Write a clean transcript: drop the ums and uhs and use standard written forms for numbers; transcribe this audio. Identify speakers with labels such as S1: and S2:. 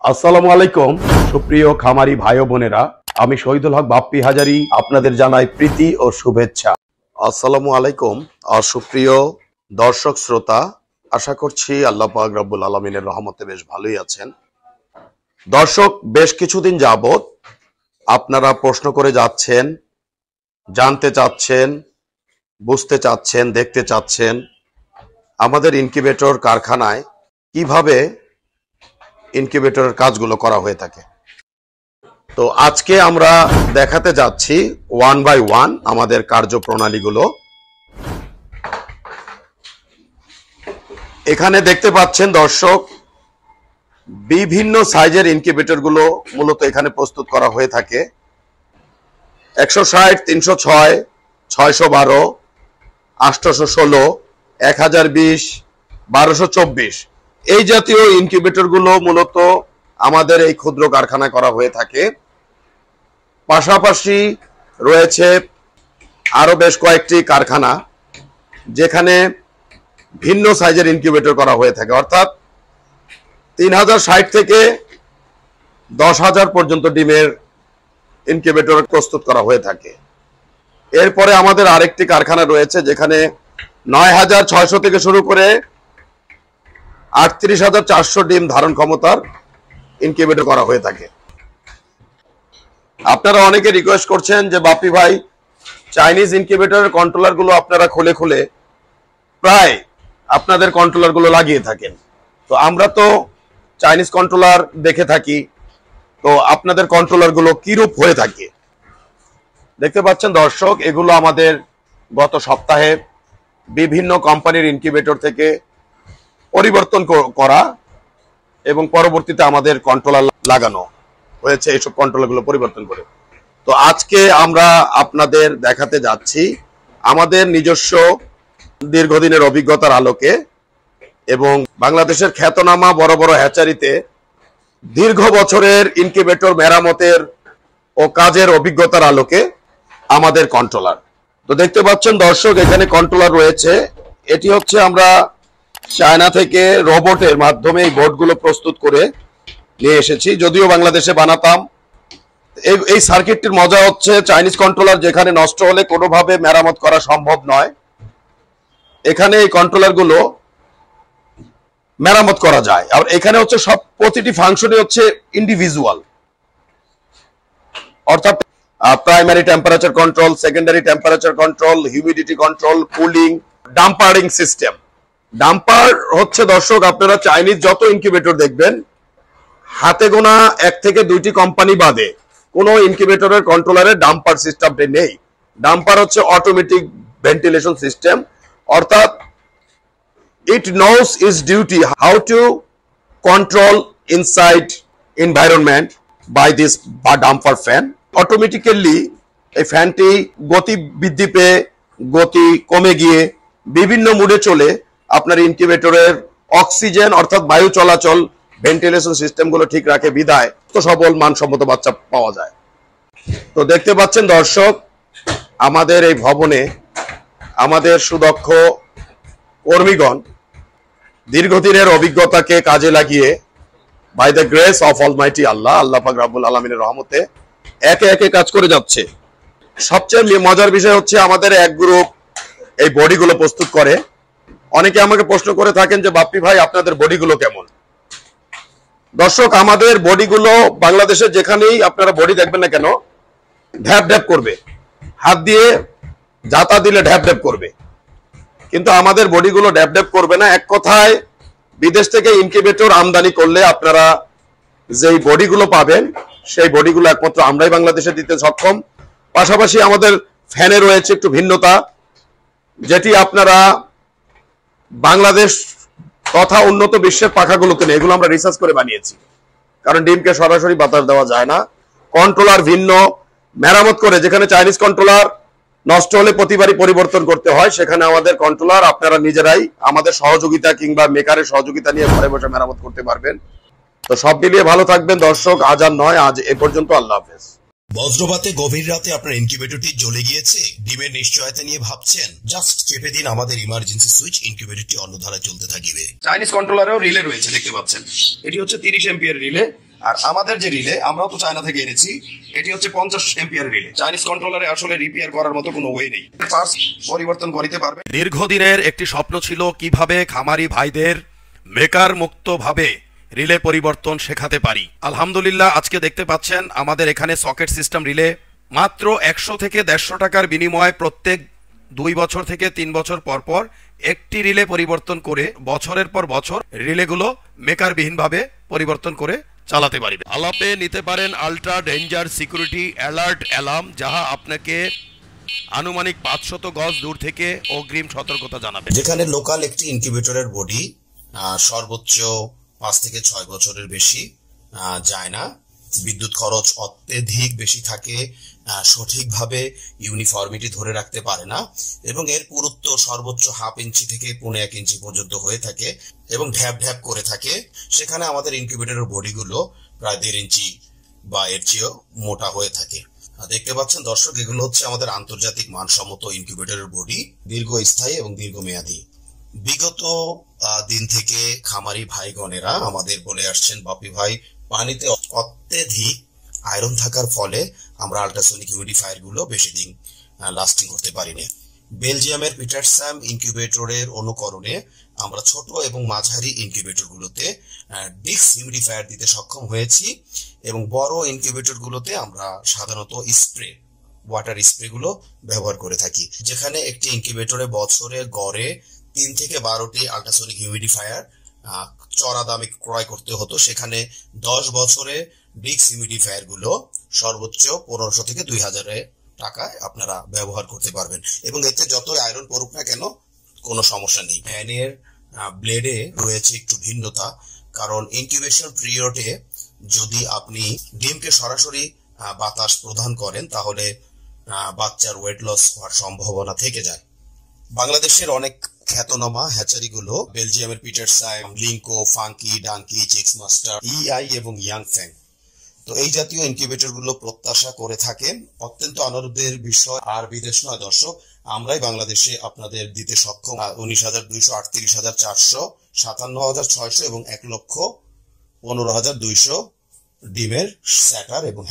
S1: আসসালামু আলাইকুম সুপ্রিয় খামারি ভাই ও বোনেরা, আমি শহীদুল হক বাপ্পি হাজারি আপনাদের জানাই প্রীতি ও শুভেচ্ছা। আসসালামু আলাইকুম সুপ্রিয় দর্শক শ্রোতা, আশা করছি আল্লাহ পাক রব্বুল আলামিনের রহমতে বেশ ভালোই আছেন। দর্শক, বেশ কিছুদিন যাবত আপনারা প্রশ্ন করে যাচ্ছেন, জানতে চাচ্ছেন, বুঝতে চাচ্ছেন, দেখতে চাচ্ছেন আমাদের ইনকিউবেটর কারখানায় কিভাবে ইনকিউবেটরের কাজগুলো করা হয়ে থাকে। তো আজকে আমরা দেখাতে যাচ্ছি ওয়ান বাই ওয়ান আমাদের কার্যপ্রণালীগুলো। এখানে দেখতে পাচ্ছেন দর্শক, বিভিন্ন সাইজের ইনকিউবেটরগুলো মূলত এখানে প্রস্তুত করা হয়ে থাকে। 160, 306, 612, 816, 1020, 1224 এই জাতীয় ইনকিউবেটরগুলো মূলত আমাদের এই ক্ষুদ্র কারখানায় করা হয়ে থাকে। পাশাপাশি রয়েছে আরো বেশ কয়েকটি কারখানা যেখানে ভিন্ন সাইজের ইনকিউবেটর করা হয়ে থাকে, অর্থাৎ 3060 থেকে 10,000 পর্যন্ত ডিমের ইনকিউবেটর প্রস্তুত করা হয়ে থাকে। এরপরে আমাদের আরেকটি কারখানা রয়েছে যেখানে 9,600 থেকে শুরু করে 38,400 ডিম ধারণ ক্ষমতার ইনকিউবেটর করা হয়ে থাকে। আপনারা অনেকে রিকোয়েস্ট করছেন যে বাপ্পি ভাই, চাইনিজ ইনকিউবেটরের কন্ট্রোলার গুলো আপনারা খুলে খুলে প্রায় আপনাদের কন্ট্রোলার গুলো লাগিয়ে থাকেন। তো আমরা তো চাইনিজ কন্ট্রোলার দেখে থাকি, তো আপনাদের কন্ট্রোলার গুলো কিরূপ হয়ে থাকে দেখতে পাচ্ছেন দর্শক। এগুলো আমাদের গত সপ্তাহে বিভিন্ন কোম্পানির ইনকিউবেটর থেকে পরিবর্তন করা এবং পরবর্তীতে আমাদের কন্ট্রোলার লাগানো হয়েছে, এইসব কন্ট্রোলারগুলো পরিবর্তন করে। তো আজকে আমরা আপনাদের দেখাতে যাচ্ছি আমাদের নিজস্ব দীর্ঘদিনের অভিজ্ঞতার আলোকে এবং বাংলাদেশের খ্যাতনামা বড় বড় হ্যাচারিতে দীর্ঘ বছরের ইনকিউবেটর মেরামতের ও কাজের অভিজ্ঞতার আলোকে আমাদের কন্ট্রোলার। তো দেখতে পাচ্ছেন দর্শক, এখানে কন্ট্রোলার রয়েছে। এটি হচ্ছে আমরা চায়না থেকে রোবটের মাধ্যমে এই বোর্ডগুলো প্রস্তুত করে নিয়ে এসেছি, যদিও বাংলাদেশে বানাতাম। এই সার্কিটটির মজা হচ্ছে, চাইনিজ কন্ট্রোলার যেখানে নষ্ট হলে কোনোভাবে মেরামত করা সম্ভব নয়, এখানে এই কন্ট্রোলার গুলো মেরামত করা যায়। আর এখানে হচ্ছে প্রতিটি ফাংশনই হচ্ছে ইন্ডিভিজুয়াল, অর্থাৎ primary temperature control, secondary temperature control, humidity control, cooling, dampering system. Damper হচ্ছে দর্শক, আপনারা চাইনিজ যত ইনকিউবেটর দেখবেন হাতে গোনা 1 থেকে 2টি কোম্পানি বাদে কোন ইনকিউবেটরের কন্ট্রোলারে ডাম্পার সিস্টেমটি নেই। ডাম্পার হচ্ছে অটোমেটিক ভেন্টিলেশন সিস্টেম, অর্থাৎ it knows its duty how to control inside environment by this damper fan. Automatically এই ফ্যানটি গতি বৃদ্ধি পেয়ে গতি কমে গিয়ে বিভিন্ন মুডে চলে আপনার ইনকিউবেটরের অক্সিজেন অর্থাৎ বায়ু চলাচল ভেন্টিলেশন সিস্টেম গুলো ঠিক রাখে, বিধায় তো সবল মানসম্মত বাচ্চা পাওয়া যায়। তো দেখতে পাচ্ছেন দর্শক, আমাদের এই ভবনে আমাদের সুদক্ষ কর্মীগণ দীর্ঘদিনের অভিজ্ঞতাকে কাজে লাগিয়ে by the grace of almighty আল্লাহ পাক রব্বুল আলামিনের রহমতে একে একে কাজ করে যাচ্ছে। সবচেয়ে মজার বিষয় হচ্ছে আমাদের এক গ্রুপ এই বডিগুলো প্রস্তুত করে। অনেকে আমাকে প্রশ্ন করে থাকেন যে বাপ্পি ভাই, আপনাদের বডিগুলো কেমন? দর্শক, আমাদের বডিগুলো বাংলাদেশে যেখানেই আপনারা বডি দেখবেন না কেন ঢ্যাপ ঢ্যাপ করবে, হাত দিয়ে জাতা দিলে ঢ্যাপ ঢ্যাপ করবে, কিন্তু আমাদের বডিগুলো ড্যাপ ড্যাপ করবে না। এক কথায় বিদেশ থেকে ইনকিউবেটর আমদানি করলে আপনারা যেই বডিগুলো পাবেন সেই বডিগুলো একমাত্র আমরাই বাংলাদেশে দিতে সক্ষম। পাশাপাশি আমাদের ফ্যানে রয়েছে একটু ভিন্নতা, যেটি আপনারা বাংলাদেশ তথা উন্নত বিশ্বের পাখাগুলোতে নেই। এগুলো আমরা রিসার্চ করে বানিয়েছি, কারণ ডিমকে সরাসরি বাতাস দেওয়া যায় না। কন্ট্রোলার ভিন্ন, মেরামত করে, যেখানে চাইনিজ কন্ট্রোলার নষ্ট হলে প্রতিবারই পরিবর্তন করতে হয়, সেখানে আমাদের কন্ট্রোলার আপনারা নিজেরাই আমাদের সহযোগিতা কিংবা মেকারের সহযোগিতা নিয়ে ঘরে বসে মেরামত করতে পারবেন। তো সব মিলিয়ে ভালো থাকবেন দর্শক। আজ আর নয়, আজ এ পর্যন্ত। আল্লাহ হাফেজ।
S2: বজ্রপাতে গভীর রাতে আপনার ইনকিউবেটরটি জ্বলে গিয়েছে, ডিমের নিশ্চয়তা নিয়ে ভাবছেন? জাস্ট চেপে দিন আমাদের ইমার্জেন্সি সুইচ, ইনকিউবেটরটি অন্য ধারায় চলতে থাকবে।
S1: চাইনিজ কন্ট্রোলারেও রিলে রয়েছে, দেখতে পাচ্ছেন। এটি হচ্ছে 30 এম্পিয়ার রিলে।
S2: আর আমাদের যে রিলে আমরাও তো চায়না থেকে এনেছি, এটি হচ্ছে 50 এম্পিয়ার রিলে। চাইনিজ কন্ট্রোলারে আসলে রিপেয়ার করার মতো কোনো ওয়ে নেই, পার্টস পরিবর্তন করতে পারবে।
S3: দীর্ঘদিনের একটি স্বপ্ন ছিল কিভাবে খামারি ভাইদের মেকার মুক্তভাবে রিলে পরিবর্তন শেখাতে পারি। আলহামদুলিল্লাহ আজকে দেখতে পাচ্ছেন আমাদের এখানে সকেট সিস্টেম রিলে মাত্র 100 থেকে 150 টাকার বিনিময়ে প্রত্যেক 2 বছর থেকে 3 বছর পর পর একটি রিলে পরিবর্তন করে বছরের পর বছর রিলেগুলো মেকারবিহীনভাবে পরিবর্তন করে চালাতে পারবে। আলাপে নিতে পারেন ultra danger security alert alarm, যাহা আপনাকে আনুমানিক 500 গজ দূর থেকে অগ্রিম সতর্কতা জানাবে।
S2: যেখানে লোকাল একটি ইনকিউবেটরের বডি সর্বোচ্চ 5 থেকে 6 বছরের বেশি যায় না, বিদ্যুৎ খরচ অত্যধিক বেশি থাকে, সঠিকভাবে ইউনিফর্মিটি ধরে রাখতে পারে না, এবং এর পুরুত্ব সর্বোচ্চ 1/2 ইঞ্চি থেকে 1.5 ইঞ্চি পর্যন্ত হয়ে থাকে এবং ঢ্যাপ ঢ্যাপ করে থাকে। সেখানে আমাদের ইনকিউবেটরের বডিগুলো প্রায় 1.5 ইঞ্চি বা এর চেয়েও মোটা হয়ে থাকে। দেখতে পাচ্ছেন দর্শক, এগুলো হচ্ছে আমাদের আন্তর্জাতিক মানসম্মত ইনকিউবেটরের বডি, দীর্ঘস্থায়ী এবং দীর্ঘমেয়াদী। বিগত দিন থেকে খামারি ভাইগণেরা আমাদের বলে আসছেন, বাপি ভাই পানিতে অত্যধিক আয়রন থাকার ফলে আমরা আল্ট্রাসনিক হিউমিডিফায়ার গুলো বেশি দিন লাস্টিং করতে পারিনি। বেলজিয়ামের পিটারসাম ইনকিউবেটরের অনুকরণে আমরা ছোট এবং মাঝারি ইনকিউবেটর গুলোতে ডিক্স হিউমিডিফায়ার দিতে সক্ষম হয়েছি, এবং বড় ইনকিউবেটর গুলোতে আমরা সাধারণত স্প্রে ওয়াটার স্প্রে গুলো ব্যবহার করে থাকি। যেখানে একটি ইনকিউবেটরে বছরে গড়ে 3 থেকে 12টি আল্ট্রাসনিক হিউমিডিফায়ার চড়া দামে ক্রয় করতে হতো, সেখানে 10 বছরে ডিক্স হিউমিডিফায়ার গুলো সর্বোচ্চ 1500 থেকে 2000 টাকায় আপনারা ব্যবহার করতে পারবেন, এবং এতে যতই আয়রন পড়ুক না কেন কোনো সমস্যা নেই। ফ্যানের ব্লেডে রয়েছে একটু ভিন্নতা, কারণ ইনকিউবেশন পিরিয়ডে যদি আপনি ডিমকে সরাসরি বাতাস প্রদান করেন তাহলে বাচ্চার ওয়েট লস হওয়ার সম্ভাবনা থেকে যায়। বাংলাদেশের অনেক খ্যাতনামা হ্যাচারিগুলো বেলজিয়ামের পিটারসাম, লিঙ্কো, ফাঙ্কি, ডাঙ্কি, চিক্স মাস্টার, ইআই এবং ইয়াংফ্যাং, তো এই জাতীয় ইনকিউবেটর গুলো প্রত্যাশা করে থাকেন। অত্যন্ত আনন্দের বিষয় আর বিদেশ নয় দর্শক, আমরাই বাংলাদেশে আপনাদের দিতে সক্ষম 19,200, 38,400, 57,600 এবং 1,15,200 ডিমের স্যাটার এবং